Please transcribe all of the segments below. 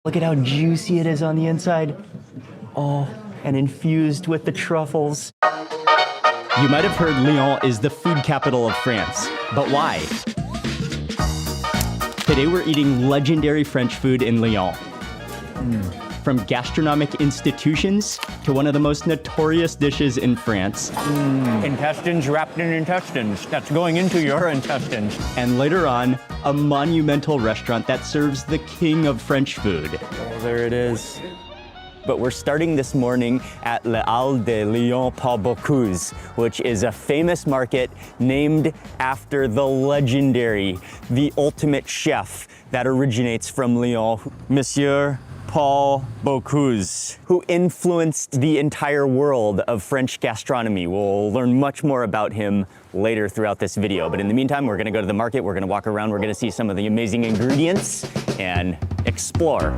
Look at how juicy it is on the inside. Oh, and infused with the truffles. You might have heard Lyon is the food capital of France, but why? Today we're eating legendary French food in Lyon. From gastronomic institutions to one of the most notorious dishes in France. Intestines wrapped in intestines. That's going into your intestines. And later on, a monumental restaurant that serves the king of French food. Oh, there it is. But we're starting this morning at Les Halles de Lyon par Bocuse, which is a famous market named after the legendary, the ultimate chef that originates from Lyon, Monsieur Paul Bocuse, who influenced the entire world of French gastronomy. We'll learn much more about him later throughout this video. But in the meantime, we're gonna go to the market, we're gonna walk around, we're gonna see some of the amazing ingredients and explore.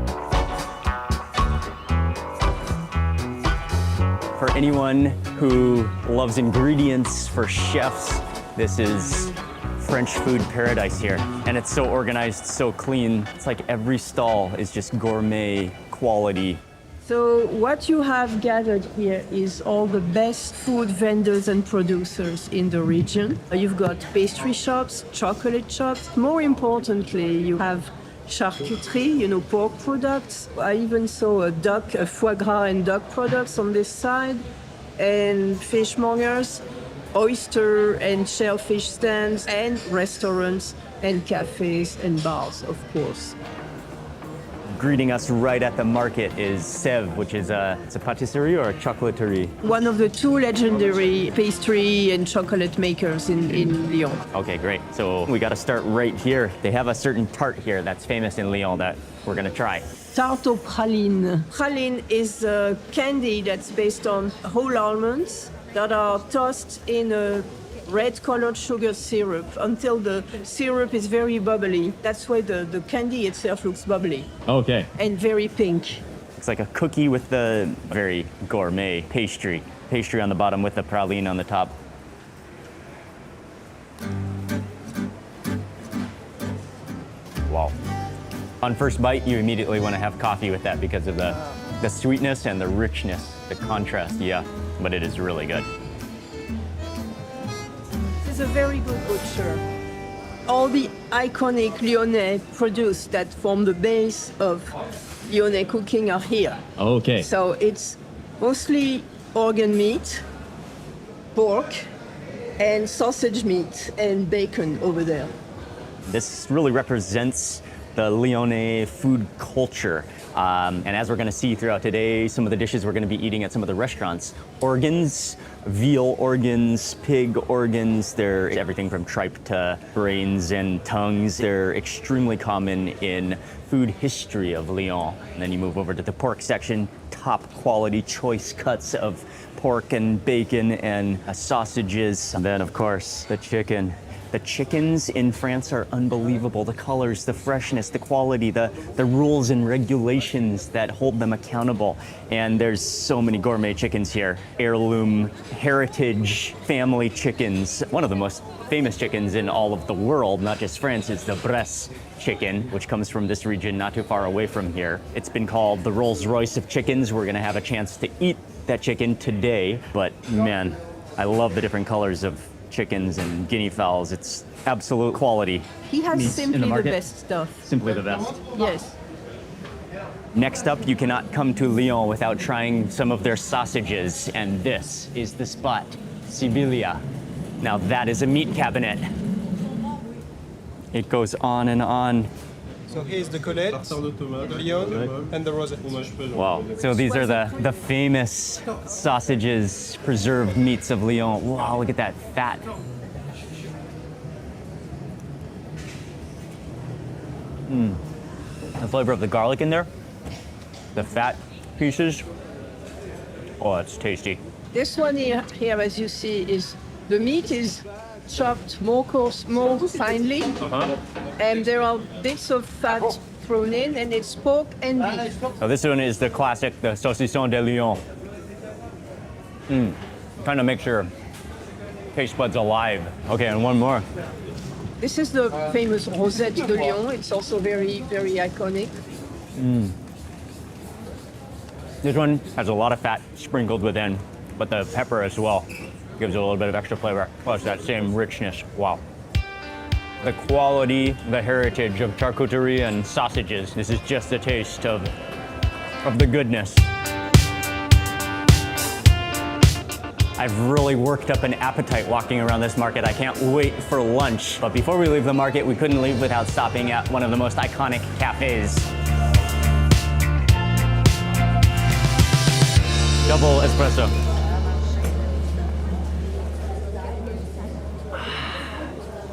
For anyone who loves ingredients, for chefs, this is French food paradise here. And it's so organized, so clean. It's like every stall is just gourmet quality. So what you have gathered here is all the best food vendors and producers in the region. You've got pastry shops, chocolate shops. More importantly, you have charcuterie, pork products. I even saw a foie gras and duck products on this side, and fishmongers, oyster and shellfish stands, and restaurants and cafes and bars, of course. Greeting us right at the market is Sèvres, which is it's a patisserie or a chocolaterie? One of the two legendary pastry and chocolate makers in Lyon. Okay, great. So we got to start right here. They have a certain tart here that's famous in Lyon that we're going to try. Tarte aux pralines. Praline is a candy that's based on whole almonds that are tossed in a red-colored sugar syrup until the syrup is very bubbly. That's why the candy itself looks bubbly. Okay. And very pink. It's like a cookie with the very gourmet pastry. Pastry on the bottom with the praline on the top. Wow. On first bite, you immediately want to have coffee with that because of the sweetness and the richness, the contrast, yeah. But it is really good. This is a very good butcher. All the iconic Lyonnais produce that form the base of Lyonnais cooking are here. Okay. So it's mostly organ meat, pork, and sausage meat and bacon over there. This really represents the Lyonnais food culture. And as we're gonna see throughout today, some of the dishes we're gonna be eating at some of the restaurants, organs, veal organs, pig organs, they're everything from tripe to brains and tongues. They're extremely common in food history of Lyon. And then you move over to the pork section, top quality choice cuts of pork and bacon and sausages. And then of course, the chicken. The chickens in France are unbelievable. The colors, the freshness, the quality, the rules and regulations that hold them accountable. And there's so many gourmet chickens here. Heirloom, heritage, family chickens. One of the most famous chickens in all of the world, not just France, is the Bresse chicken, which comes from this region not too far away from here. It's been called the Rolls Royce of chickens. We're gonna have a chance to eat that chicken today. But man, I love the different colors of chickens and guinea fowls. It's absolute quality. He has simply the best stuff. Simply the best. Yes. Next up, you cannot come to Lyon without trying some of their sausages, and this is the spot, Sibylla. Now that is a meat cabinet. It goes on and on. So here's the Colette, the Lyon, and the Rosette. Wow. So these are the famous sausages, preserved meats of Lyon. Wow, look at that fat. The flavor of the garlic in there, the fat pieces. Oh, it's tasty. This one here, as you see, is the meat is chopped more coarse, more finely, and there are bits of fat thrown in, and it's pork and beef. So this one is the classic, the saucisson de Lyon. Trying to make sure taste buds alive. Okay, and one more. This is the famous Rosette de Lyon. It's also very, very iconic. This one has a lot of fat sprinkled within, but the pepper as well gives it a little bit of extra flavor, plus that same richness. Wow. The quality, the heritage of charcuterie and sausages. This is just a taste of the goodness. I've really worked up an appetite walking around this market. I can't wait for lunch. But before we leave the market, we couldn't leave without stopping at one of the most iconic cafes. Double espresso.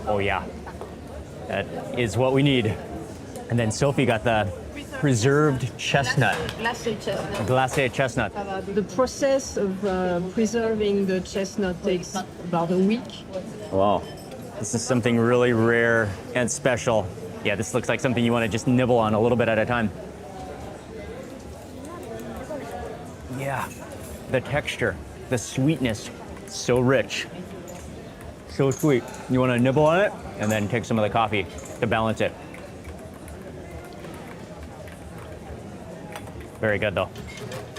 Oh yeah, that is what we need. And then Sophie got the preserved chestnut. Glacé chestnut. Glacé chestnut. The process of preserving the chestnut takes about a week. Wow, this is something really rare and special. Yeah, this looks like something you want to just nibble on a little bit at a time. Yeah, the texture, the sweetness, so rich, so sweet. You want to nibble on it and then take some of the coffee to balance it. Very good though.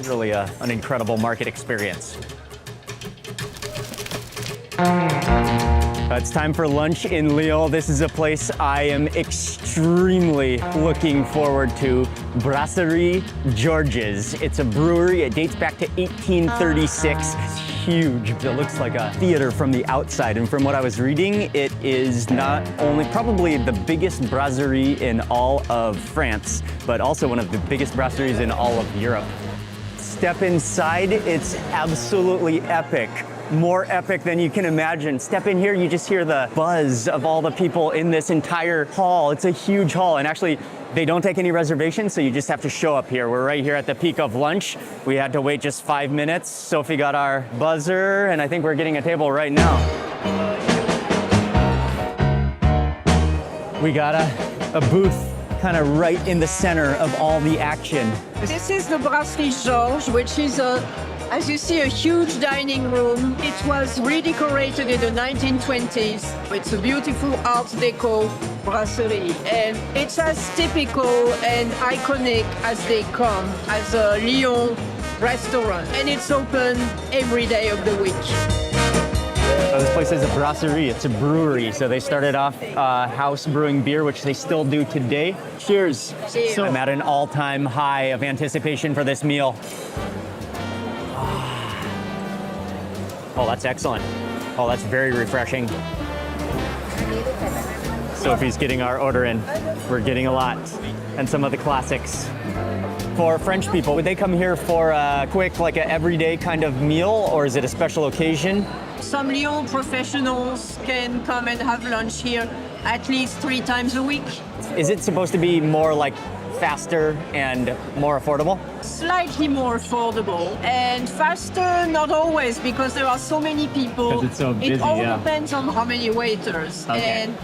Really an incredible market experience. It's time for lunch in Lyon. This is a place I am extremely looking forward to. Brasserie Georges. It's a brewery. It dates back to 1836. It's huge. It looks like a theater from the outside. And from what I was reading, it is not only probably the biggest brasserie in all of France, but also one of the biggest brasseries in all of Europe. Step inside, it's absolutely epic. More epic than you can imagine. Step in here, you just hear the buzz of all the people in this entire hall. It's a huge hall, and actually, they don't take any reservations, so you just have to show up here. We're right here at the peak of lunch. We had to wait just 5 minutes. Sophie got our buzzer, and I think we're getting a table right now. We got a booth kind of right in the center of all the action. This is the Brasserie Georges, which is as you see, a huge dining room. It was redecorated in the 1920s. It's a beautiful Art Deco brasserie, and it's as typical and iconic as they come as a Lyon restaurant, and it's open every day of the week. This place is a brasserie, it's a brewery. So they started off house brewing beer, which they still do today. Cheers. Cheers. So I'm at an all-time high of anticipation for this meal. Oh, that's excellent. Oh, that's very refreshing. Sophie's getting our order in. We're getting a lot. And some of the classics. For French people, would they come here for a quick, like an everyday kind of meal, or is it a special occasion? Some Lyon professionals can come and have lunch here at least 3 times a week. Is it supposed to be more like faster and more affordable? Slightly more affordable and faster, not always, because there are so many people. 'Cause it's so busy, it all yeah. depends on how many waiters. Okay. And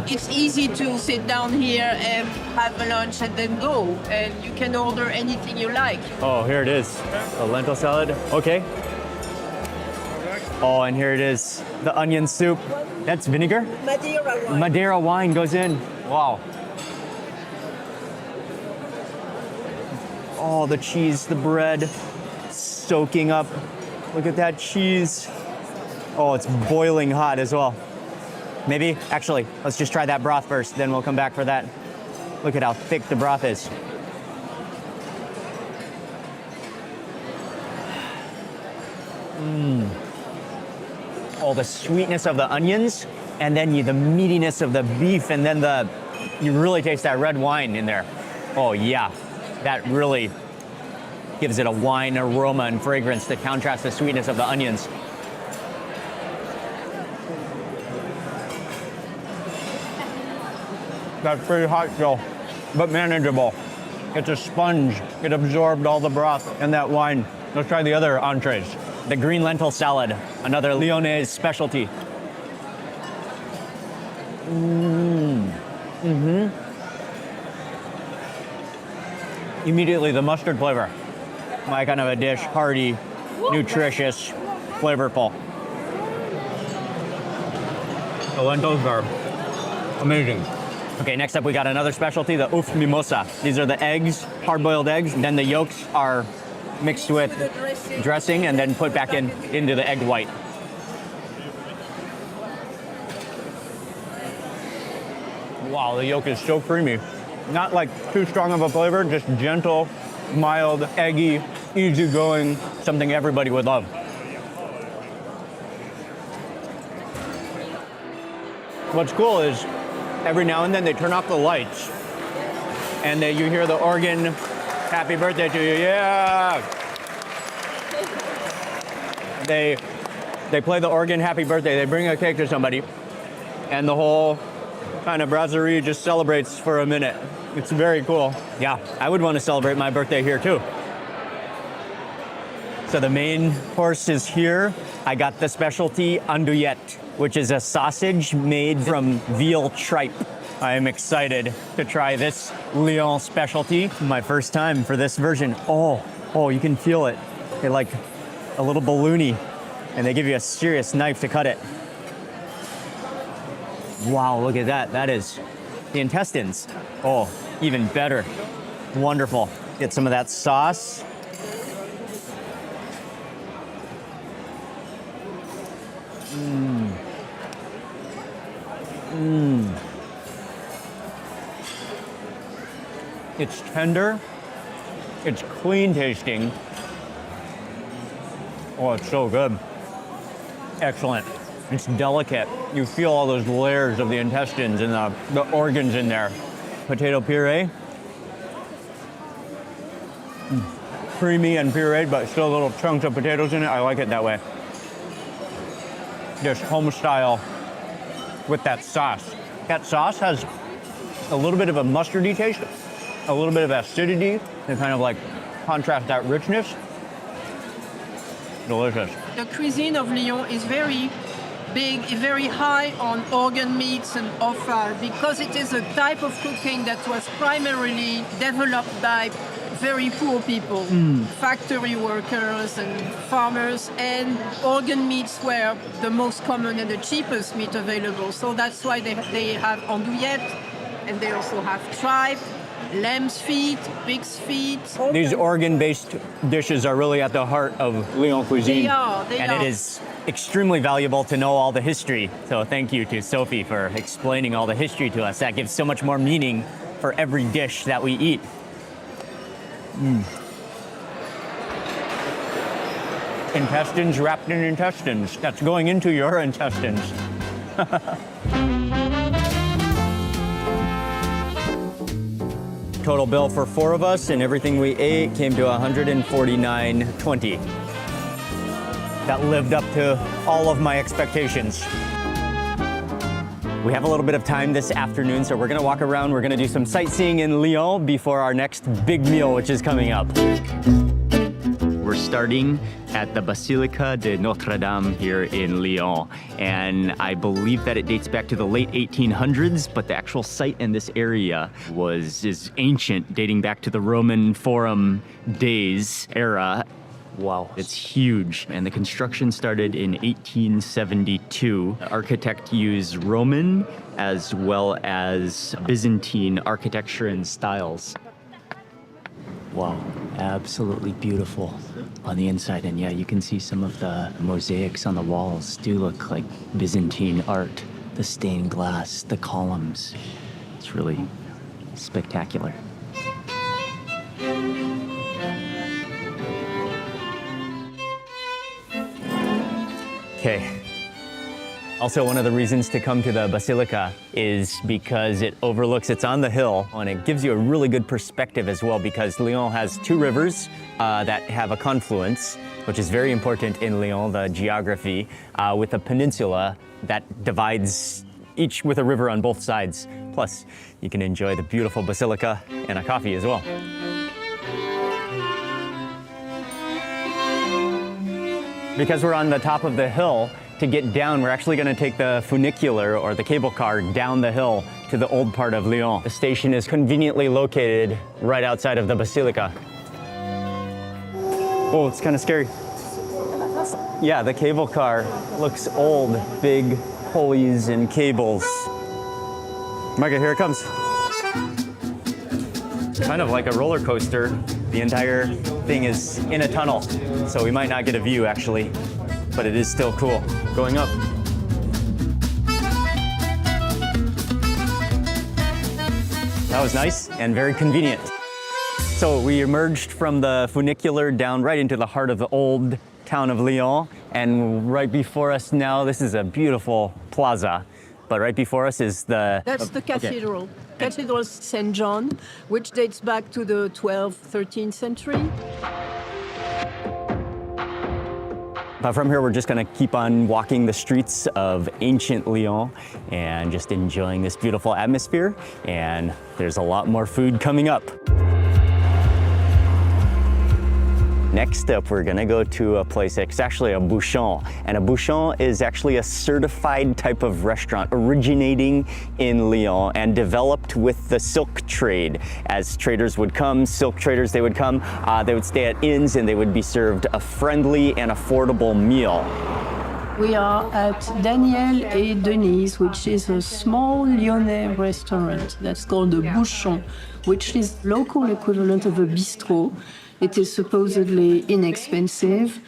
it's easy to sit down here and have a lunch and then go. And you can order anything you like. Oh, here it is. A lentil salad. Okay. Oh, and here it is. The onion soup. That's vinegar? Madeira wine. Madeira wine goes in. Wow. Oh, the cheese, the bread, soaking up. Look at that cheese. Oh, it's boiling hot as well. Maybe, actually, let's just try that broth first, then we'll come back for that. Look at how thick the broth is. Oh, the sweetness of the onions, and then the meatiness of the beef, and then you really taste that red wine in there. Oh yeah. That really gives it a wine aroma and fragrance to contrast the sweetness of the onions. That's pretty hot still, but manageable. It's a sponge. It absorbed all the broth and that wine. Let's try the other entrees. The green lentil salad, another Lyonnaise specialty. Immediately the mustard flavor. My kind of a dish, hearty, nutritious, flavorful. The lentils are amazing. Okay, next up we got another specialty, the ouf mimosa. These are the eggs, hard-boiled eggs, and then the yolks are mixed with dressing and then put back into the egg white. Wow, the yolk is so creamy. Not like too strong of a flavor, just gentle, mild, eggy, easygoing, something everybody would love. What's cool is every now and then they turn off the lights and you hear the organ, happy birthday to you, yeah! They play the organ, happy birthday, they bring a cake to somebody, and the whole kind of brasserie just celebrates for a minute. It's very cool. Yeah, I would want to celebrate my birthday here too. So the main course is here. I got the specialty andouillette, which is a sausage made from veal tripe. I am excited to try this Lyon specialty. My first time for this version. Oh, you can feel it. They're like a little balloony, and they give you a serious knife to cut it. Wow, look at that. That is the intestines. Oh, even better. Wonderful. Get some of that sauce. It's tender. It's clean tasting. Oh, it's so good. Excellent. It's delicate. You feel all those layers of the intestines and the organs in there. Potato puree. Creamy and pureed, but still little chunks of potatoes in it. I like it that way. Just home style with that sauce. That sauce has a little bit of a mustardy taste, a little bit of acidity, and kind of like contrast that richness. Delicious. The cuisine of Lyon is very big, very high on organ meats and offal because it is a type of cooking that was primarily developed by very poor people, factory workers and farmers, and organ meats were the most common and the cheapest meat available. So that's why they have andouillette, and they also have tripe, lamb's feet, pig's feet. These organ-based dishes are really at the heart of Lyon cuisine. They are. And it is extremely valuable to know all the history. So thank you to Sophie for explaining all the history to us. That gives so much more meaning for every dish that we eat. Intestines wrapped in intestines. That's going into your intestines. Total bill for 4 of us and everything we ate came to $149.20. That lived up to all of my expectations. We have a little bit of time this afternoon, so we're gonna walk around. We're gonna do some sightseeing in Lyon before our next big meal, which is coming up. We're starting at the Basilica de Notre Dame here in Lyon. And I believe that it dates back to the late 1800s, but the actual site in this area is ancient, dating back to the Roman Forum days era. Wow, it's huge. And the construction started in 1872. The architect used Roman as well as Byzantine architecture and styles. Wow, absolutely beautiful on the inside. And yeah, you can see some of the mosaics on the walls do look like Byzantine art. The stained glass, the columns. It's really spectacular. Okay. Also, one of the reasons to come to the Basilica is because it's on the hill, and it gives you a really good perspective as well, because Lyon has 2 rivers that have a confluence, which is very important in Lyon, the geography, with a peninsula that divides each with a river on both sides. Plus, you can enjoy the beautiful Basilica and a coffee as well. Because we're on the top of the hill, to get down, we're actually going to take the funicular or the cable car down the hill to the old part of Lyon. The station is conveniently located right outside of the Basilica. Oh, it's kind of scary. Yeah, the cable car looks old. Big pulleys and cables. Micah, here it comes. Kind of like a roller coaster. The entire thing is in a tunnel, so we might not get a view actually, but it is still cool. Going up. That was nice and very convenient. So we emerged from the funicular down right into the heart of the old town of Lyon, and right before us now, this is a beautiful plaza, but right before us is That's the cathedral. Cathedral St. John, which dates back to the 12th, 13th century. But from here, we're just gonna keep on walking the streets of ancient Lyon and just enjoying this beautiful atmosphere. And there's a lot more food coming up. Next up, we're gonna go to a place, it's actually a bouchon. And a bouchon is actually a certified type of restaurant originating in Lyon and developed with the silk trade. As traders would come, silk traders, they would come, they would stay at inns and they would be served a friendly and affordable meal. We are at Daniel et Denise, which is a small Lyonnais restaurant that's called a bouchon, which is local equivalent of a bistro. It is supposedly inexpensive,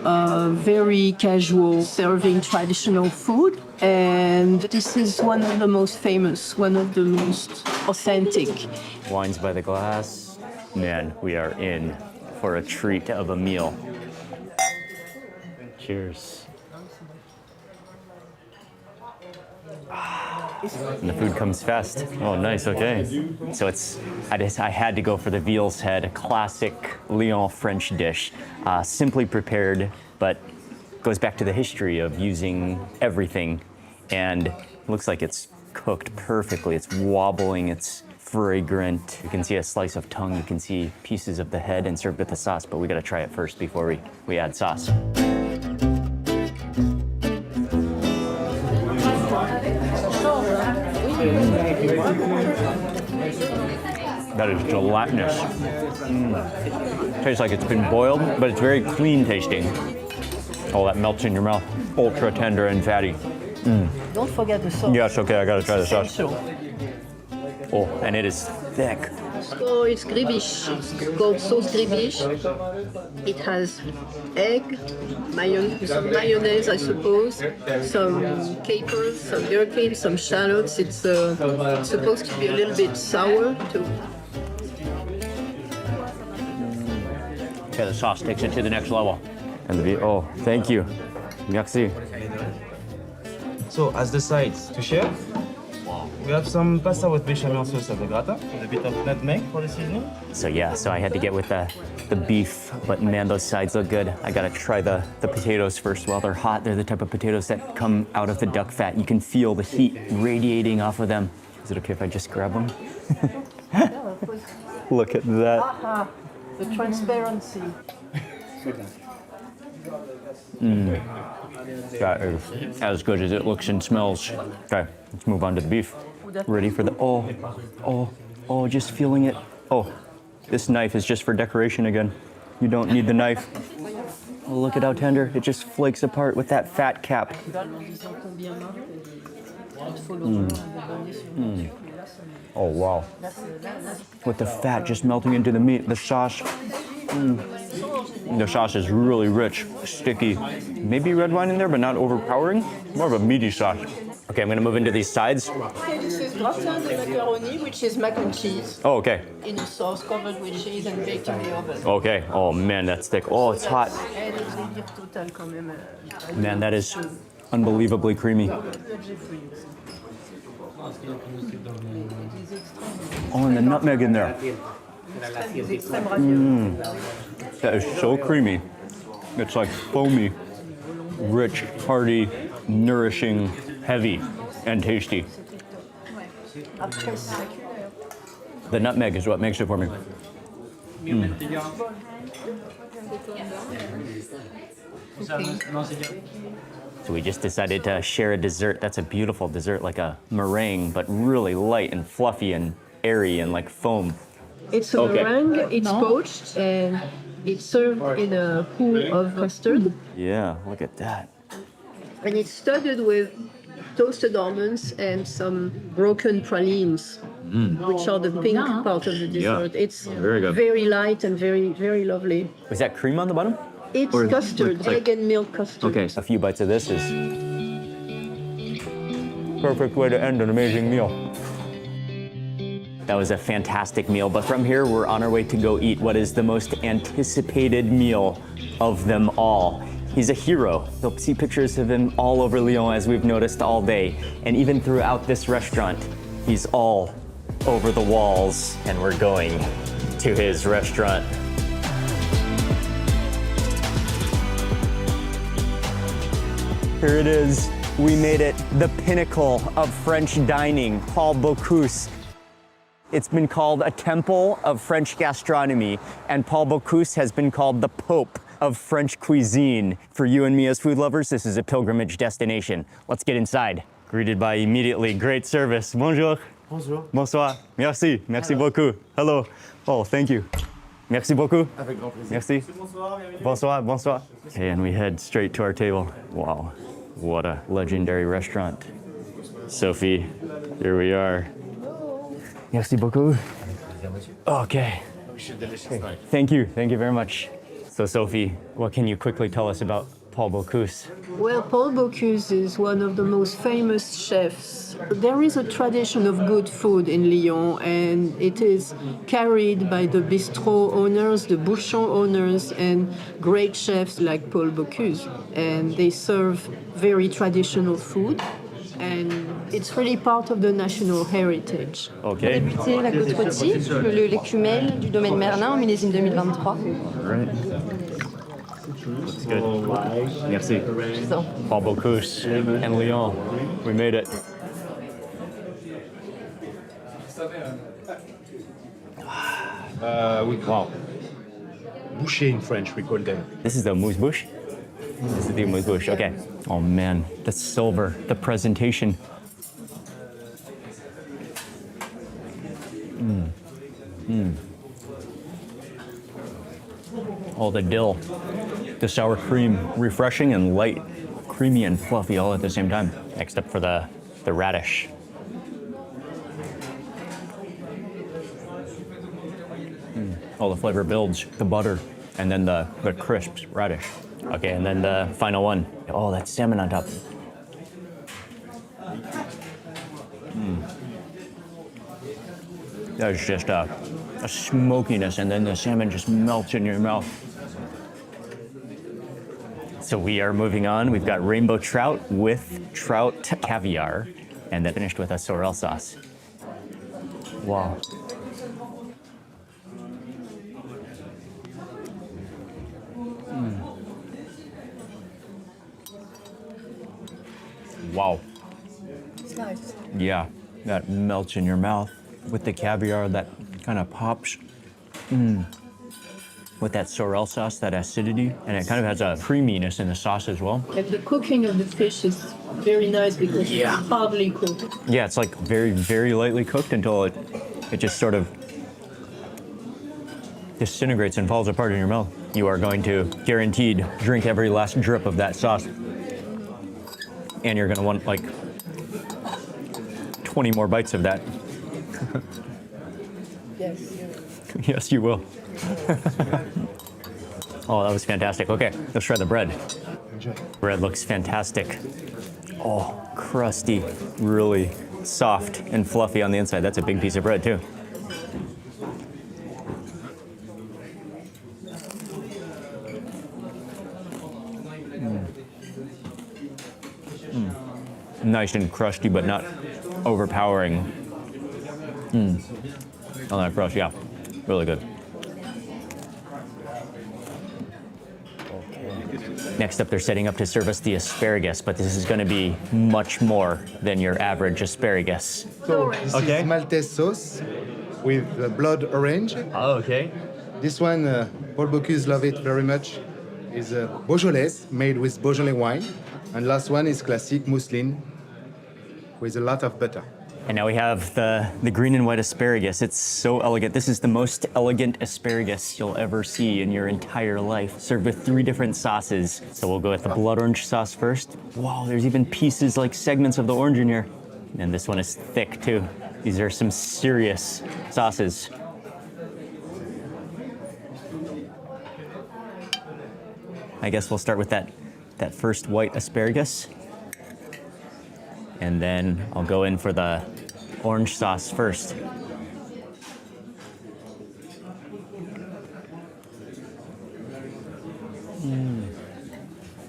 very casual, serving traditional food. And this is one of the most famous, one of the most authentic. Wines by the glass. Man, we are in for a treat of a meal. Cheers. And the food comes fast. Oh, nice, okay. So I had to go for the veal's head, a classic Lyon French dish, simply prepared, but goes back to the history of using everything. And it looks like it's cooked perfectly. It's wobbling, it's fragrant. You can see a slice of tongue, you can see pieces of the head and served with the sauce, but we gotta try it first before we add sauce. That is gelatinous. Tastes like it's been boiled, but it's very clean tasting. Oh, that melts in your mouth. Ultra tender and fatty. Don't forget the sauce. Yes, okay, I gotta try the sauce. Essential. Oh, and it is thick. So it's gribiche. It's called sauce gribiche. It has egg, some mayonnaise, I suppose, some capers, some gherkins, some shallots. It's supposed to be a little bit sour too. Okay, the sauce takes it to the next level. And oh, thank you. Merci. So, as the sides to share, we have some pasta with bechamel sauce at the gratin, with a bit of nutmeg for the seasoning. So yeah, so I had to get with the beef, but man, those sides look good. I gotta try the potatoes first while they're hot. They're the type of potatoes that come out of the duck fat. You can feel the heat radiating off of them. Is it okay if I just grab them? Look at that. Aha, the transparency. That is as good as it looks and smells. Okay, let's move on to the beef. Ready for the, oh, just feeling it. Oh, this knife is just for decoration again. You don't need the knife. Oh, look at how tender. It just flakes apart with that fat cap. Oh, wow. With the fat just melting into the meat, the sauce. The sauce is really rich, sticky. Maybe red wine in there, but not overpowering. More of a meaty sauce. Okay, I'm gonna move into these sides. Okay, this is gratin de macaroni, which is mac and cheese. Oh, okay. In a sauce covered with cheese and baked in the oven. Okay. Oh man, that's thick. Oh, it's hot. Man, that is unbelievably creamy. Oh, and the nutmeg in there. That is so creamy. It's like foamy, rich, hearty, nourishing, heavy, and tasty. The nutmeg is what makes it for me. So we just decided to share a dessert. That's a beautiful dessert, like a meringue, but really light and fluffy and airy and like foam. It's a meringue, it's poached, and it's served in a pool of custard. Yeah, look at that. And it's studded with toasted almonds and some broken pralines, which are the pink part of the dessert. It's very good. very light and very, very lovely. Is that cream on the bottom? It's Or custard, like- egg and milk custard. Okay, so a few bites of this is perfect way to end an amazing meal. That was a fantastic meal, but from here we're on our way to go eat what is the most anticipated meal of them all. He's a hero. You'll see pictures of him all over Lyon, as we've noticed all day, and even throughout this restaurant, he's all over the walls, and we're going to his restaurant. Here it is. We made it, the pinnacle of French dining, Paul Bocuse. It's been called a temple of French gastronomy, and Paul Bocuse has been called the Pope of French cuisine. For you and me as food lovers, this is a pilgrimage destination. Let's get inside. Greeted by immediately great service. Bonjour. Bonjour. Bonsoir. Merci. Merci beaucoup. Hello. Oh, thank you. Merci beaucoup. Avec grand plaisir. Merci. Bonsoir. Bonsoir. Okay, and we head straight to our table. Wow. What a legendary restaurant. Sophie, here we are. Merci beaucoup. Okay. Thank you. Thank you very much. So, Sophie, what can you quickly tell us about Paul Bocuse? Well, Paul Bocuse is one of the most famous chefs. There is a tradition of good food in Lyon, and it is carried by the bistro owners, the bouchon owners, and great chefs like Paul Bocuse. And they serve very traditional food, and it's really part of the national heritage. Okay. Débuté la côte rôtie, l'écumel du domaine Merlin en millésime 2023. Looks good. Merci. Paul Bocuse and Lyon. We made it. Wow. Boucher in French, we call them. This is the amuse-bouche? This is the amuse-bouche, okay. Oh man, the silver, the presentation. Oh, the dill, the sour cream, refreshing and light, creamy and fluffy all at the same time. Next up for the radish. Oh, the flavor builds, the butter, and then the crisp radish. Okay, and then the final one. Oh, that salmon on top. There's just a smokiness, and then the salmon just melts in your mouth. So we are moving on. We've got rainbow trout with trout caviar, and then finished with a sorrel sauce. Wow. Wow. It's nice. Yeah, that melts in your mouth with the caviar that kind of pops. With that sorrel sauce, that acidity, and it kind of has a creaminess in the sauce as well. And the cooking of the fish is very nice because it's hardly cooked. Yeah, it's like very, very lightly cooked until it just sort of disintegrates and falls apart in your mouth. You are going to, guaranteed, drink every last drip of that sauce. And you're gonna want like 20 more bites of that. Yes. Yes, you will. Oh, that was fantastic. Okay, let's try the bread. Bread looks fantastic. Oh, crusty, really soft and fluffy on the inside. That's a big piece of bread too. Nice and crusty, but not overpowering. On that crust, yeah, really good. Next up, they're setting up to serve us the asparagus, but this is going to be much more than your average asparagus. So this is Maltese sauce with blood orange. Oh, okay. This one, Paul Bocuse love it very much. Is Beaujolais made with Beaujolais wine, and last one is classic mousseline with a lot of butter. And now we have the green and white asparagus. It's so elegant. This is the most elegant asparagus you'll ever see in your entire life, served with 3 different sauces. So we'll go with the blood orange sauce first. Wow, there's even pieces like segments of the orange in here. And this one is thick too. These are some serious sauces. I guess we'll start with that first white asparagus. And then I'll go in for the orange sauce first.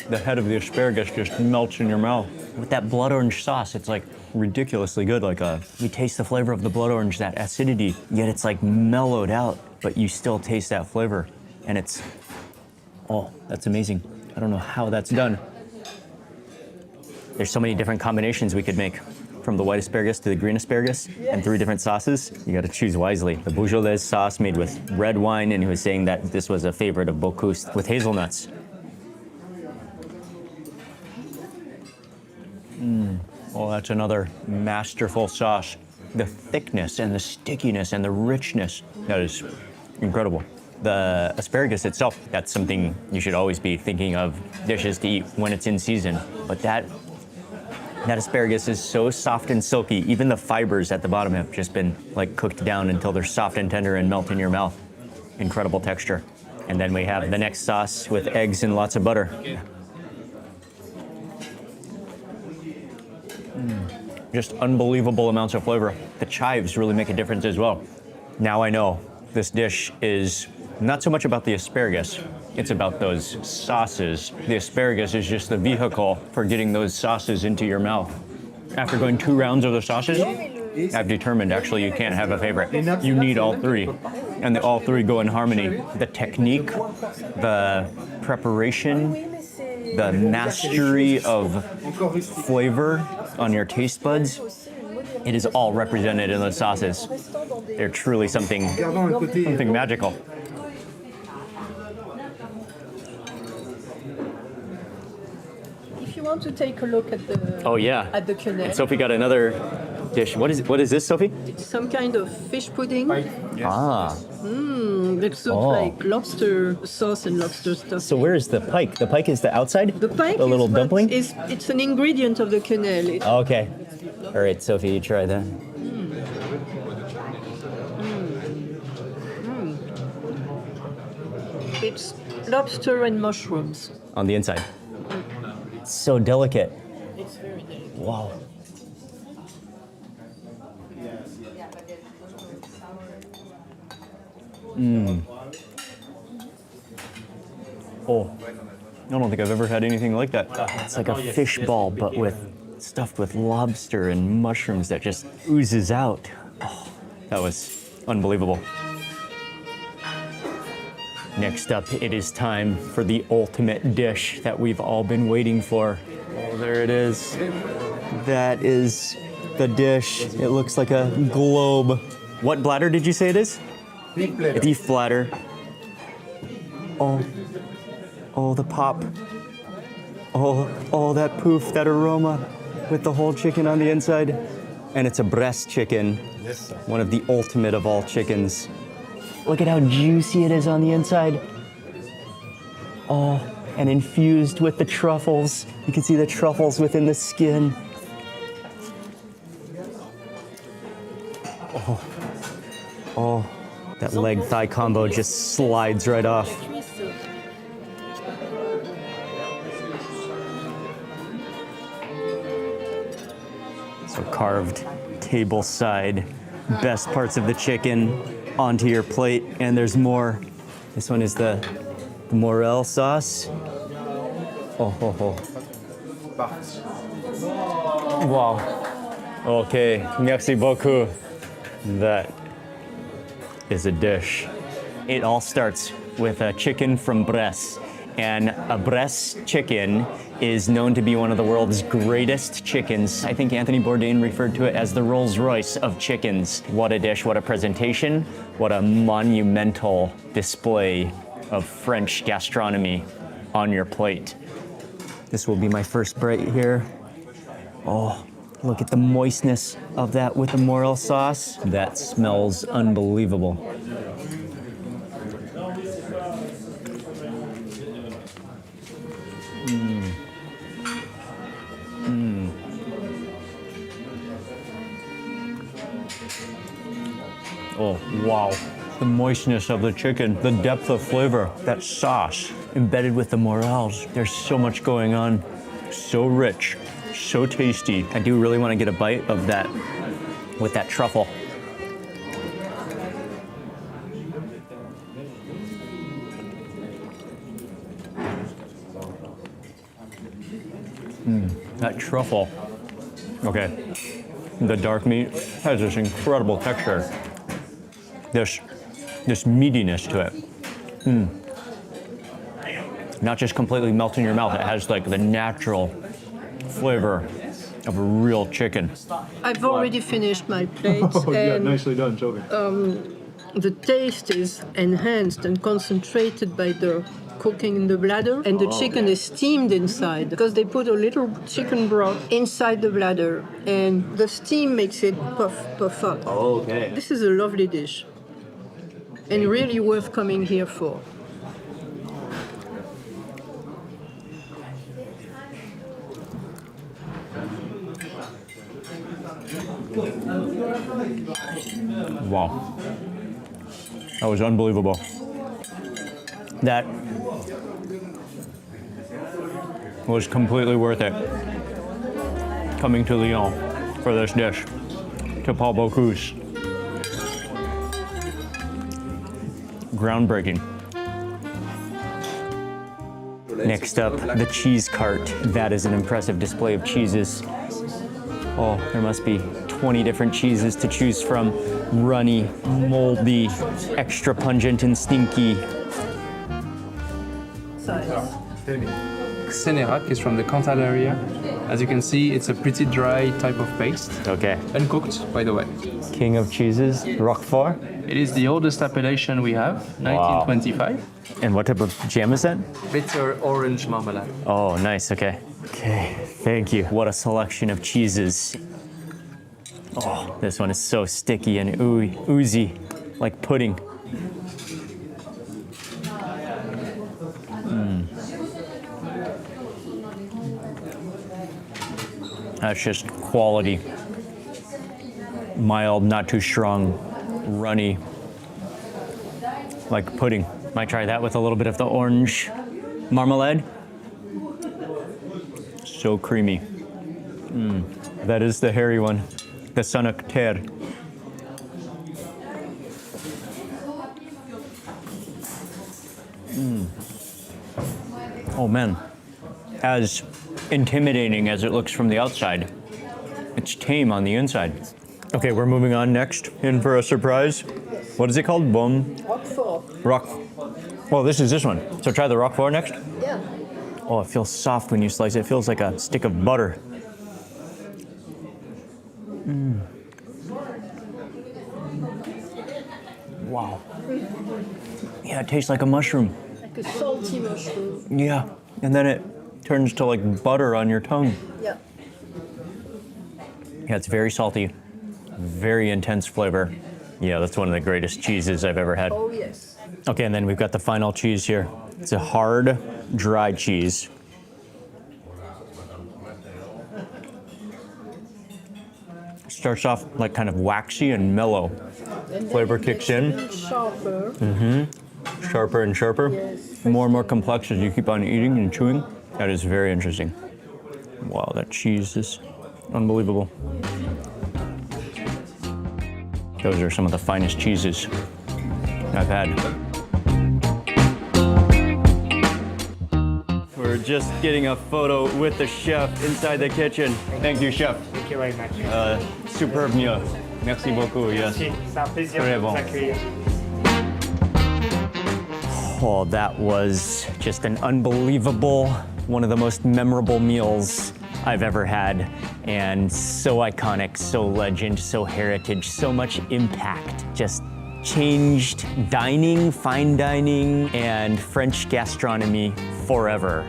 The head of the asparagus just melts in your mouth. With that blood orange sauce, it's like ridiculously good. You taste the flavor of the blood orange, that acidity, yet it's like mellowed out, but you still taste that flavor. And it's, oh, that's amazing. I don't know how that's done. There's so many different combinations we could make, from the white asparagus to the green asparagus, and 3 different sauces. You gotta choose wisely. The Beaujolais sauce made with red wine, and he was saying that this was a favorite of Bocuse with hazelnuts. Oh, that's another masterful sauce. The thickness and the stickiness and the richness, that is incredible. The asparagus itself, that's something you should always be thinking of dishes to eat when it's in season. But that asparagus is so soft and silky. Even the fibers at the bottom have just been like cooked down until they're soft and tender and melt in your mouth. Incredible texture. And then we have the next sauce with eggs and lots of butter. Just unbelievable amounts of flavor. The chives really make a difference as well. Now I know this dish is not so much about the asparagus, it's about those sauces. The asparagus is just the vehicle for getting those sauces into your mouth. After going 2 rounds of the sauces, I've determined actually you can't have a favorite. You need all 3, and all 3 go in harmony. The technique, the preparation, the mastery of flavor on your taste buds, it is all represented in those sauces. They're truly something magical. If you want to take a look at the at the quenelle, And Sophie got another dish. What is this, Sophie? it's some kind of fish pudding. Ah. It's sort of like lobster sauce and lobster stuff. So where is the pike? The pike is the outside? The pike The little is dumpling? It's an ingredient of the quenelle. Okay. All right, Sophie, you try that. It's lobster and mushrooms. On the inside. It's so delicate. It's very delicate. Wow. Oh, I don't think I've ever had anything like that. It's like a fish ball, but stuffed with lobster and mushrooms that just oozes out. Oh, that was unbelievable. Next up, it is time for the ultimate dish that we've all been waiting for. Oh, there it is. That is the dish. It looks like a globe. What bladder did you say it is? Beef bladder. Beef bladder. Oh, the pop. Oh, that poof, that aroma with the whole chicken on the inside. And it's a breast chicken. Yes, sir. One of the ultimate of all chickens. Look at how juicy it is on the inside. Oh, and infused with the truffles. You can see the truffles within the skin. Oh, that leg thigh combo just slides right off. So carved table side, best parts of the chicken onto your plate, and there's more. This one is the morel sauce. Oh. Wow. Okay, merci beaucoup. That is a dish. It all starts with a chicken from Bresse. And a Bresse chicken is known to be one of the world's greatest chickens. I think Anthony Bourdain referred to it as the Rolls-Royce of chickens. What a dish, what a presentation, what a monumental display of French gastronomy on your plate. This will be my first bite here. Oh, Look at the moistness of that with the morel sauce. That smells unbelievable. Oh, wow. The moistness of the chicken, the depth of flavor, that sauce embedded with the morels. There's so much going on. So rich, so tasty. I do really want to get a bite of that with that truffle. That truffle. Okay. The dark meat has this incredible texture. This meatiness to it. Not just completely melts in your mouth, it has like the natural flavor of a real chicken. I've already finished my plate, and Nicely done, Joey. the taste is enhanced and concentrated by the cooking in the bladder, and the chicken is steamed inside because they put a little chicken broth inside the bladder, and the steam makes it puff up. Okay. This is a lovely dish, and really worth coming here for. Wow. That was unbelievable. That was completely worth it. Coming to Lyon for this dish. To Paul Bocuse. Groundbreaking. Next up, the cheese cart. That is an impressive display of cheeses. Oh, there must be 20 different cheeses to choose from. Runny, moldy, extra pungent and stinky. Sénérac is from the Cantal area. As you can see, it's a pretty dry type of paste. Okay. Uncooked, by the way. King of cheeses, Roquefort. It is the oldest appellation we have, 1925. And what type of jam is that? Bitter orange marmalade. Oh, nice, okay. Okay, thank you. What a selection of cheeses. Oh, this one is so sticky and oozy, like pudding. That's just quality. Mild, not too strong, runny, like pudding. Might try that with a little bit of the orange marmalade. So creamy. That is the hairy one, the Sanak Ter. Oh man, as intimidating as it looks from the outside, it's tame on the inside. Okay, we're moving on next. In for a surprise. What is it called? Rock. Well, this is this one. So try the Roquefort next. Yeah. Oh, it feels soft when you slice it. It feels like a stick of butter. Wow. Yeah, it tastes like a mushroom. Like a salty mushroom. Yeah, and then it turns to like butter on your tongue. Yeah. Yeah, it's very salty, very intense flavor. Yeah, that's one of the greatest cheeses I've ever had. Oh, yes. Okay, and then we've got the final cheese here. It's a hard, dry cheese. Starts off like kind of waxy and mellow. Flavor kicks in. Sharper. Sharper and sharper. Yes. More and more complex as you keep on eating and chewing. That is very interesting. Wow, that cheese is unbelievable. Those are some of the finest cheeses I've had. We're just getting a photo with the chef inside the kitchen. Thank you, chef. Thank you very much. Superbe meal. Merci beaucoup. Yes. C'est un plaisir Très de bon. vous accueillir. Oh, that was just an unbelievable, one of the most memorable meals I've ever had. And so iconic, so legend, so heritage, so much impact. Just changed dining, fine dining, and French gastronomy forever.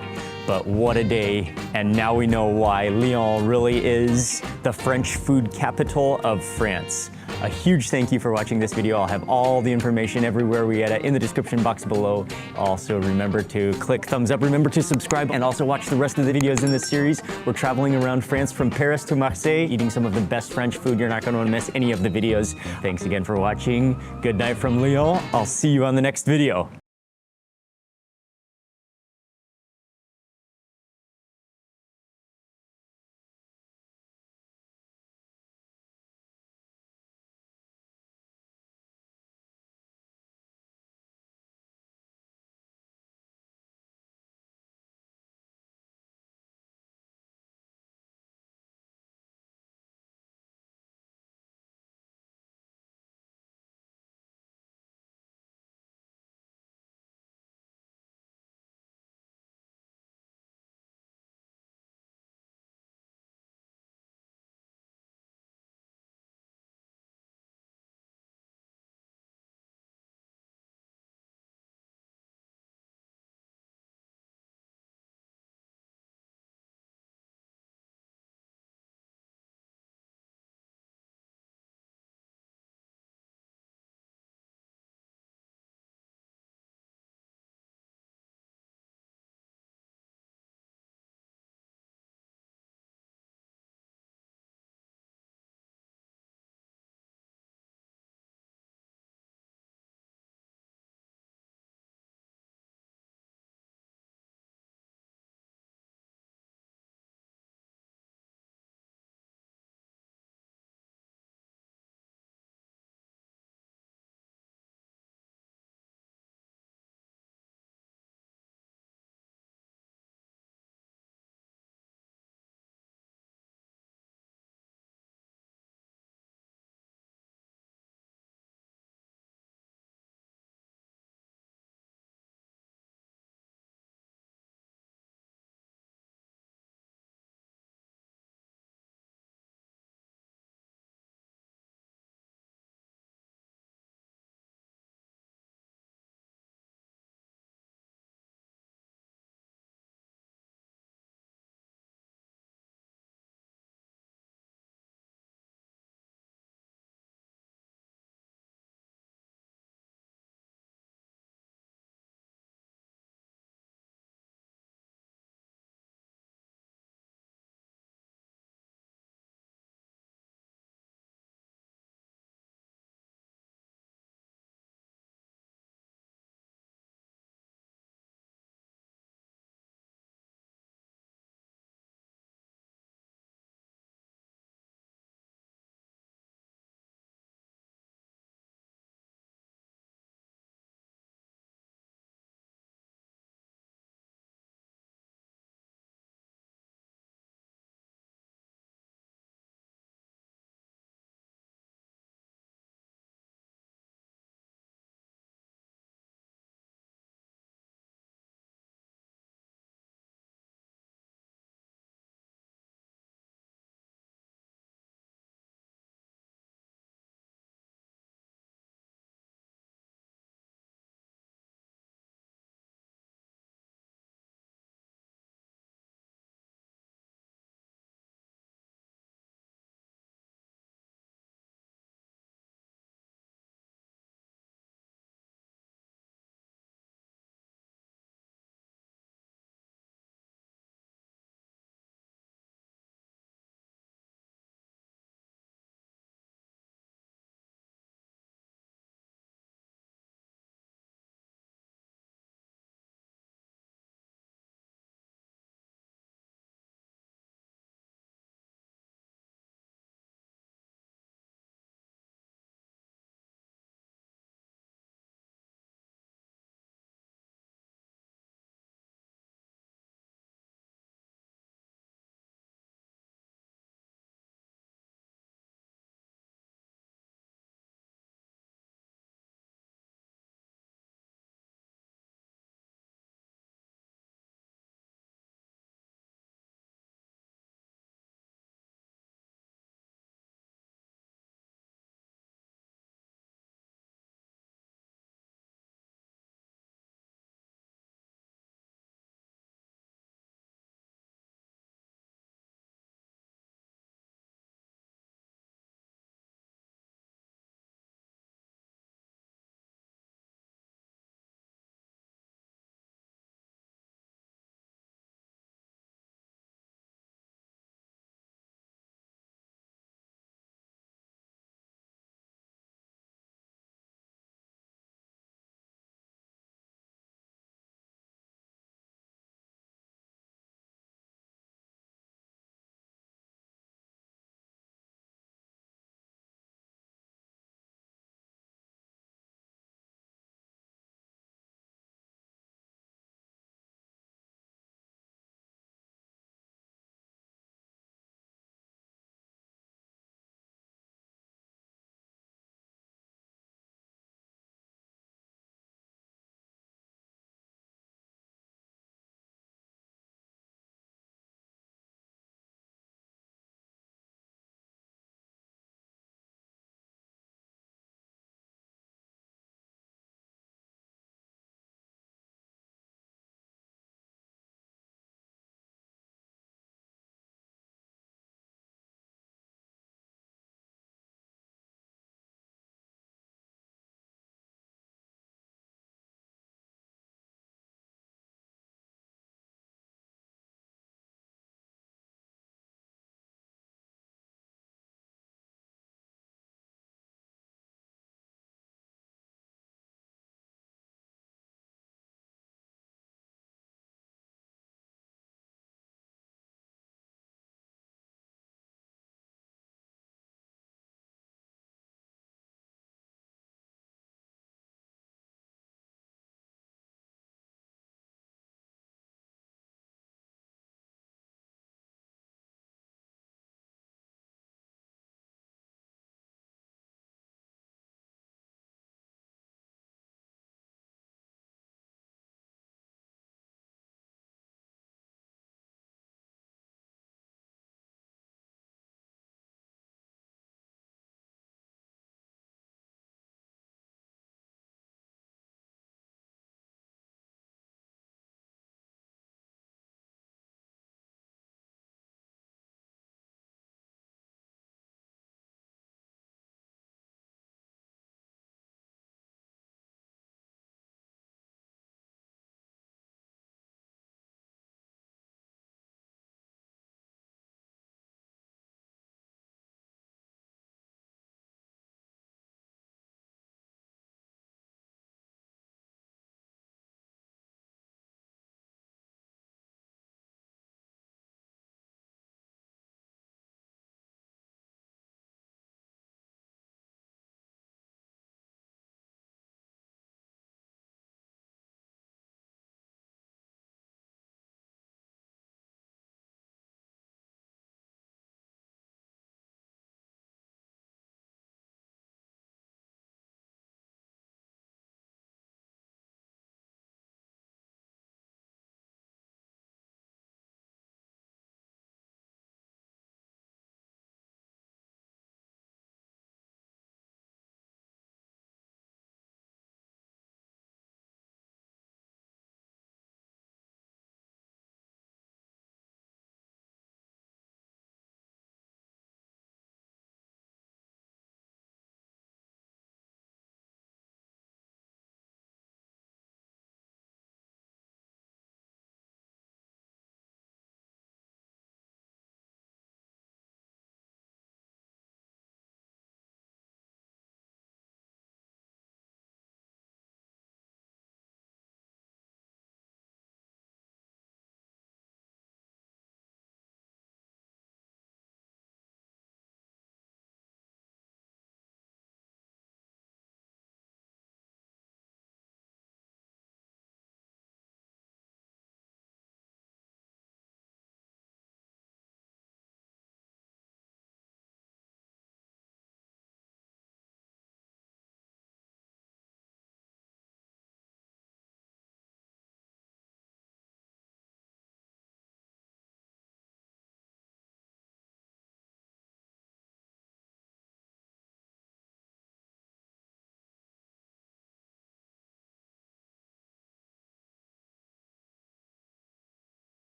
But what a day, and now we know why Lyon really is the French food capital of France. A huge thank you for watching this video. I'll have all the information everywhere we edit in the description box below. Also remember to click thumbs up, remember to subscribe, and also watch the rest of the videos in this series. We're traveling around France from Paris to Marseille, eating some of the best French food. You're not going to want to miss any of the videos. Thanks again for watching. Good night from Lyon. I'll see you on the next video.